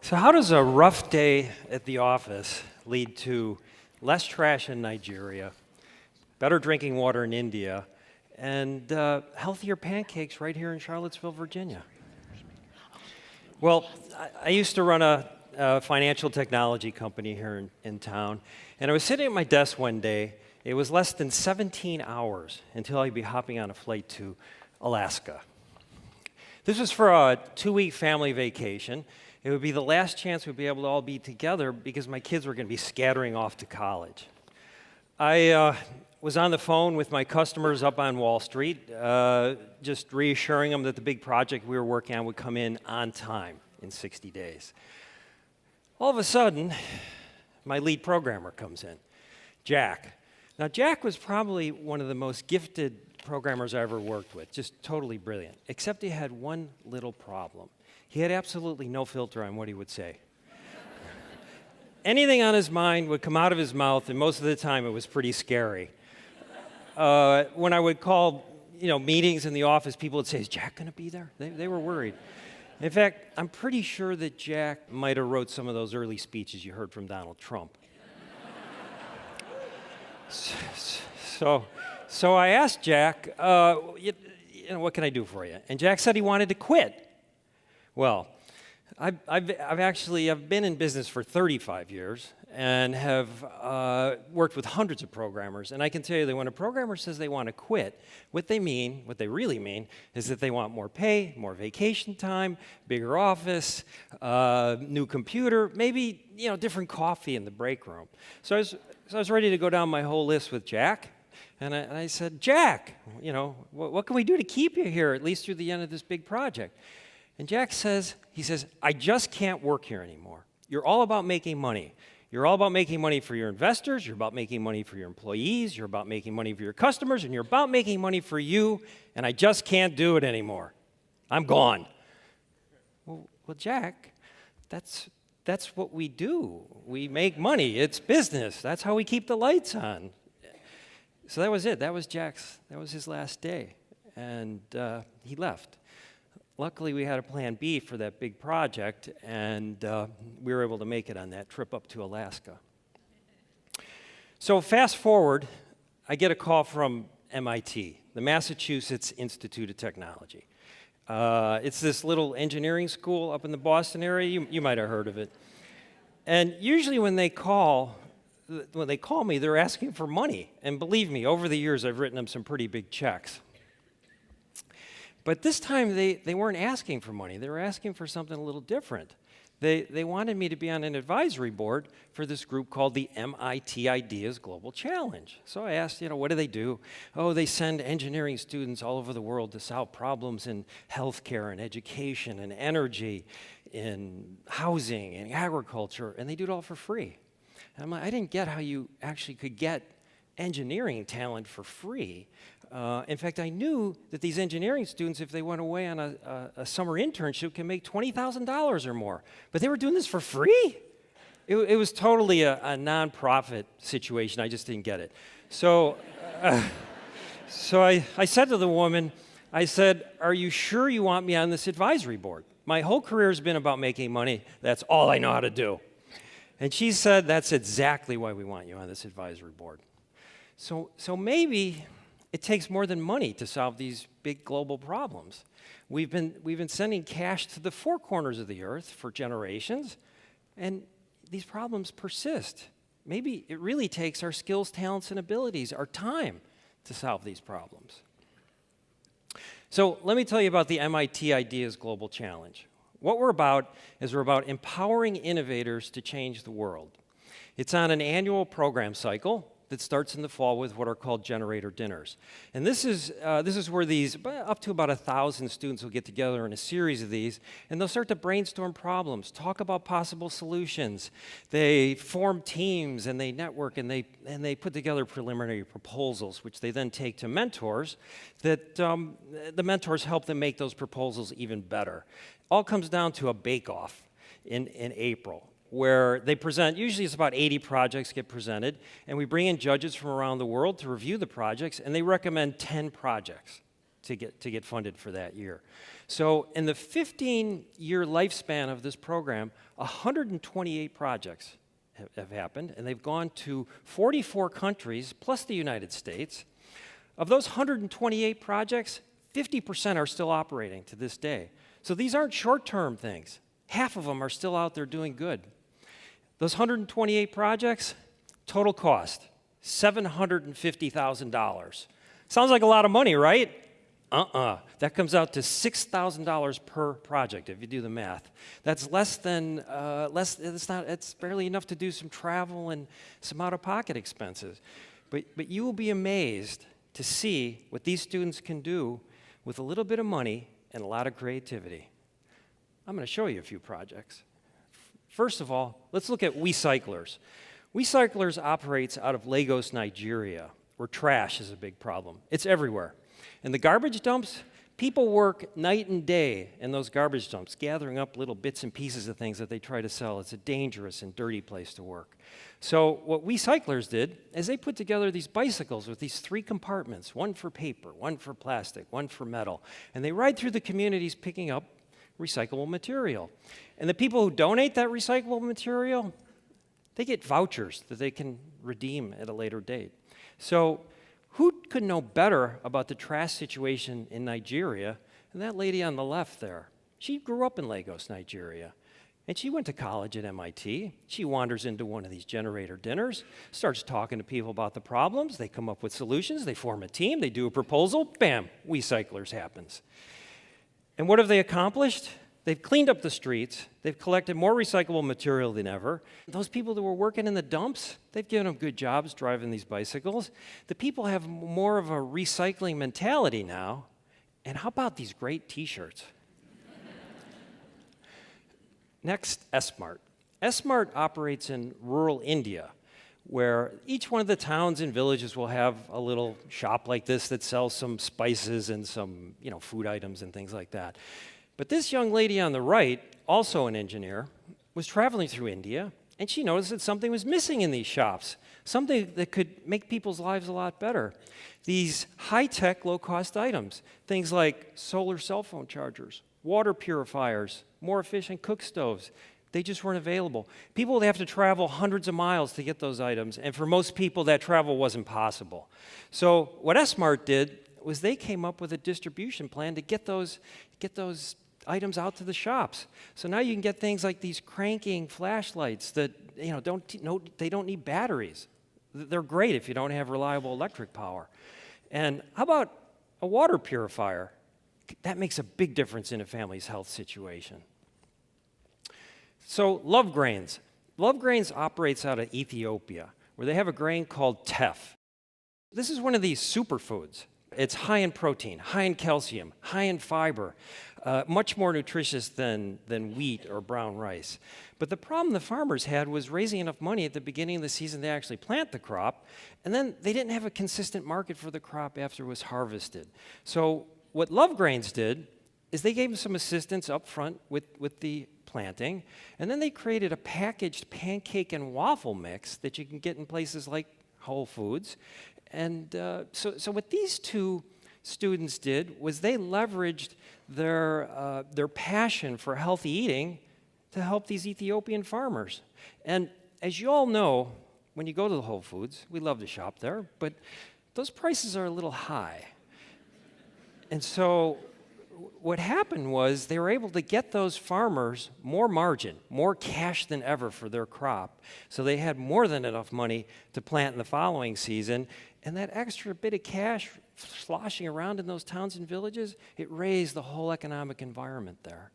So how does a rough day at the office lead to less trash in Nigeria, better drinking water in India, and healthier pancakes right here in Charlottesville, Virginia? Well, I used to run a financial technology company here in town, and I was sitting at my desk one day. It was less than 17 hours until I'd be hopping on a flight to Alaska. This was for a 2-week family vacation. It would be the last chance we'd be able to all be together because my kids were going to be scattering off to college. I was on the phone with my customers up on Wall Street, just reassuring them that the big project we were working on would come in on time in 60 days. All of a sudden, my lead programmer comes in, Jack. Now, Jack was probably one of the most gifted programmers I ever worked with, just totally brilliant, except he had one little problem. He had absolutely no filter on what he would say. Anything on his mind would come out of his mouth, and most of the time it was pretty scary. When I would call, meetings in the office, people would say, "Is Jack going to be there?" They were worried. In fact, I'm pretty sure that Jack might have wrote some of those early speeches you heard from Donald Trump. So I asked Jack, what can I do for you? And Jack said he wanted to quit. Well, I've been in business for 35 years and have worked with hundreds of programmers, and I can tell you that when a programmer says they want to quit, what they really mean, is that they want more pay, more vacation time, bigger office, new computer, maybe different coffee in the break room. So I was ready to go down my whole list with Jack, and I said, "Jack, what can we do to keep you here at least through the end of this big project?" And Jack says, "I just can't work here anymore. You're all about making money. You're all about making money for your investors, you're about making money for your employees, you're about making money for your customers, and you're about making money for you, and I just can't do it anymore. I'm gone." Well, Jack, that's what we do. We make money. It's business. That's how we keep the lights on. So that was it. That was his last day, and he left. Luckily, we had a plan B for that big project, and we were able to make it on that trip up to Alaska. So fast forward, I get a call from MIT, the Massachusetts Institute of Technology. It's this little engineering school up in the Boston area. You might have heard of it. And usually when they call me, they're asking for money. And believe me, over the years, I've written them some pretty big checks. But this time, they weren't asking for money. They were asking for something a little different. They wanted me to be on an advisory board for this group called the MIT Ideas Global Challenge. So I asked, what do they do? Oh, they send engineering students all over the world to solve problems in healthcare and education and energy, in housing and agriculture, and they do it all for free. And I'm like, I didn't get how you actually could get engineering talent for free. In fact, I knew that these engineering students, if they went away on a summer internship, can make $20,000 or more. But they were doing this for free? It was totally a nonprofit situation. I just didn't get it. So I said to the woman, I said, "Are you sure you want me on this advisory board? My whole career has been about making money. That's all I know how to do." And she said, "That's exactly why we want you on this advisory board." So maybe it takes more than money to solve these big global problems. We've been sending cash to the four corners of the earth for generations, and these problems persist. Maybe it really takes our skills, talents, and abilities, our time, to solve these problems. So let me tell you about the MIT Ideas Global Challenge. What we're about is we're about empowering innovators to change the world. It's on an annual program cycle that starts in the fall with what are called generator dinners. And this is where these, up to about 1,000 students will get together in a series of these, and they'll start to brainstorm problems, talk about possible solutions. They form teams, and they network, and they put together preliminary proposals, which they then take to mentors, that the mentors help them make those proposals even better. All comes down to a bake-off in April, where they present, usually it's about 80 projects get presented, and we bring in judges from around the world to review the projects, and they recommend 10 projects. to get funded for that year. So in the 15-year lifespan of this program, 128 projects have happened, and they've gone to 44 countries, plus the United States. Of those 128 projects, 50% are still operating to this day. So these aren't short-term things. Half of them are still out there doing good. Those 128 projects, total cost, $750,000. Sounds like a lot of money, right? That comes out to $6,000 per project if you do the math. That's it's barely enough to do some travel and some out-of-pocket expenses. But you will be amazed to see what these students can do with a little bit of money and a lot of creativity. I'm going to show you a few projects. First of all, let's look at WeCyclers. WeCyclers operates out of Lagos, Nigeria, where trash is a big problem. It's everywhere. And the garbage dumps, people work night and day in those garbage dumps, gathering up little bits and pieces of things that they try to sell. It's a dangerous and dirty place to work. So what WeCyclers did is they put together these bicycles with these 3 compartments, one for paper, one for plastic, one for metal. And they ride through the communities picking up recyclable material. And the people who donate that recyclable material, they get vouchers that they can redeem at a later date. So who could know better about the trash situation in Nigeria than that lady on the left there? She grew up in Lagos, Nigeria, and she went to college at MIT. She wanders into one of these generator dinners, starts talking to people about the problems. They come up with solutions. They form a team. They do a proposal. Bam, WeCyclers happens. And what have they accomplished? They've cleaned up the streets. They've collected more recyclable material than ever. Those people that were working in the dumps, they've given them good jobs driving these bicycles. The people have more of a recycling mentality now. And how about these great T-shirts? Next, S-Mart. S-Mart operates in rural India, where each one of the towns and villages will have a little shop like this that sells some spices and some, food items and things like that. But this young lady on the right, also an engineer, was traveling through India, and she noticed that something was missing in these shops, something that could make people's lives a lot better. These high-tech, low-cost items, things like solar cell phone chargers, water purifiers, more efficient cook stoves, they just weren't available. People would have to travel hundreds of miles to get those items, and for most people, that travel wasn't possible. So what S-Mart did was they came up with a distribution plan to get those items out to the shops. So now you can get things like these cranking flashlights that they don't need batteries. They're great if you don't have reliable electric power. And how about a water purifier? That makes a big difference in a family's health situation. So Love Grains. Love Grains operates out of Ethiopia, where they have a grain called teff. This is one of these superfoods. It's high in protein, high in calcium, high in fiber, much more nutritious than wheat or brown rice. But the problem the farmers had was raising enough money at the beginning of the season to actually plant the crop, and then they didn't have a consistent market for the crop after it was harvested. So what Love Grains did is they gave them some assistance up front with the planting, and then they created a packaged pancake and waffle mix that you can get in places like Whole Foods. And so what these two students did was they leveraged their passion for healthy eating to help these Ethiopian farmers. And as you all know, when you go to the Whole Foods, we love to shop there, but those prices are a little high. And so what happened was they were able to get those farmers more margin, more cash than ever for their crop. So they had more than enough money to plant in the following season. And that extra bit of cash sloshing around in those towns and villages, it raised the whole economic environment there.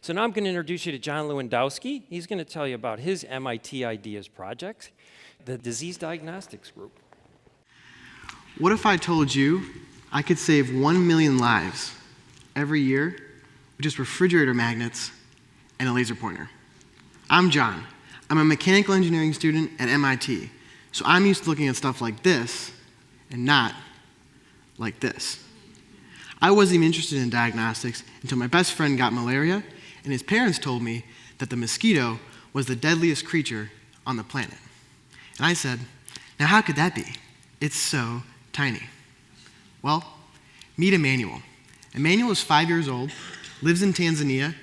So now I'm going to introduce you to John Lewandowski. He's going to tell you about his MIT Ideas project, the Disease Diagnostics Group. What if I told you I could save 1 million lives every year with just refrigerator magnets and a laser pointer? I'm John. I'm a mechanical engineering student at MIT, so I'm used to looking at stuff like this and not like this. I wasn't even interested in diagnostics until my best friend got malaria, and his parents told me that the mosquito was the deadliest creature on the planet. And I said, now how could that be? It's so tiny. Well, Meet Emmanuel. Emmanuel is 5 years old, lives in Tanzania,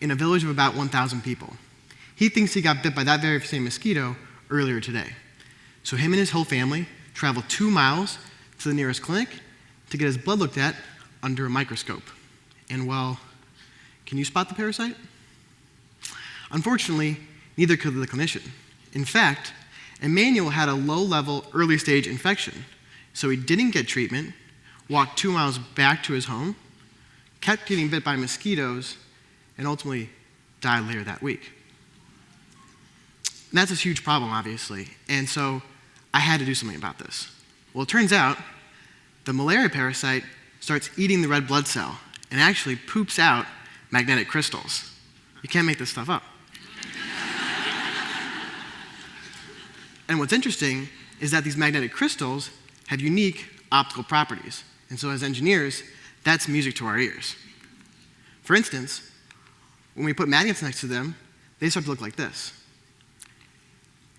in a village of about 1,000 people. He thinks he got bit by that very same mosquito earlier today. So him and his whole family travel 2 miles to the nearest clinic to get his blood looked at under a microscope. And well, can you spot the parasite? Unfortunately, neither could the clinician. In fact, Emmanuel had a low-level, early-stage infection, so he didn't get treatment, walked 2 miles back to his home, kept getting bit by mosquitoes, and ultimately died later that week. And that's a huge problem, obviously, and so I had to do something about this. Well, it turns out the malaria parasite starts eating the red blood cell and actually poops out magnetic crystals. You can't make this stuff up. And what's interesting is that these magnetic crystals have unique optical properties. And so as engineers, that's music to our ears. For instance, when we put magnets next to them, they start to look like this.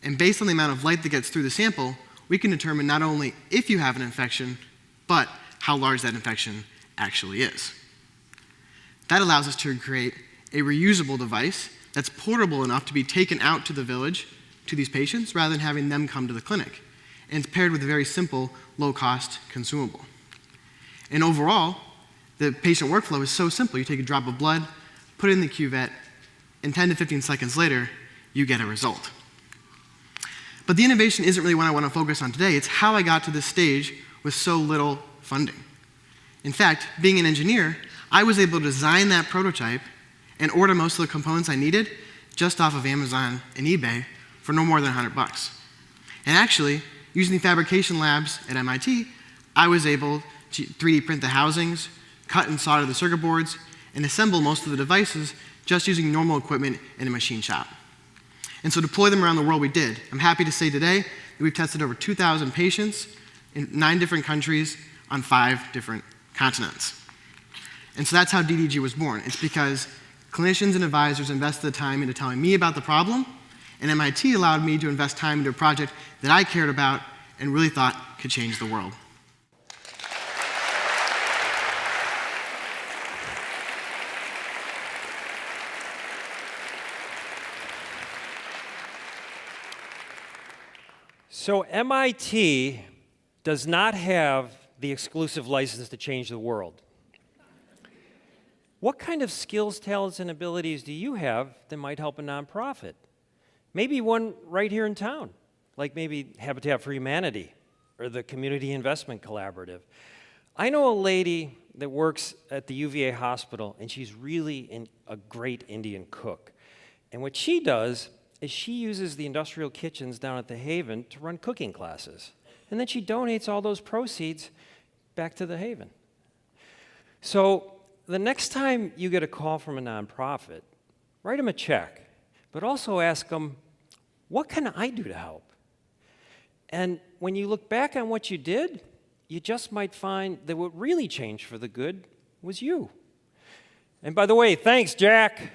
And based on the amount of light that gets through the sample, we can determine not only if you have an infection, but how large that infection actually is. That allows us to create a reusable device that's portable enough to be taken out to the village to these patients rather than having them come to the clinic. And it's paired with a very simple, low-cost consumable. And overall, the patient workflow is so simple. You take a drop of blood, put it in the cuvette, and 10 to 15 seconds later, you get a result. But the innovation isn't really what I want to focus on today. It's how I got to this stage with so little funding. In fact, being an engineer, I was able to design that prototype and order most of the components I needed just off of Amazon and eBay for no more than $100. And actually, using the fabrication labs at MIT, I was able to 3D print the housings, cut and solder the circuit boards, and assemble most of the devices just using normal equipment in a machine shop. And so deploy them around the world we did. I'm happy to say today that we've tested over 2,000 patients in 9 different countries on 5 different continents. And so that's how DDG was born. It's because clinicians and advisors invested the time into telling me about the problem, and MIT allowed me to invest time into a project that I cared about and really thought could change the world. So MIT does not have the exclusive license to change the world. What kind of skills, talents, and abilities do you have that might help a nonprofit? Maybe one right here in town, like maybe Habitat for Humanity or the Community Investment Collaborative. I know a lady that works at the UVA hospital, and she's really a great Indian cook. And what she does is she uses the industrial kitchens down at the Haven to run cooking classes. And then she donates all those proceeds back to the Haven. So the next time you get a call from a nonprofit, write them a check, but also ask them, what can I do to help? And when you look back on what you did, you just might find that what really changed for the good was you. And by the way, thanks, Jack.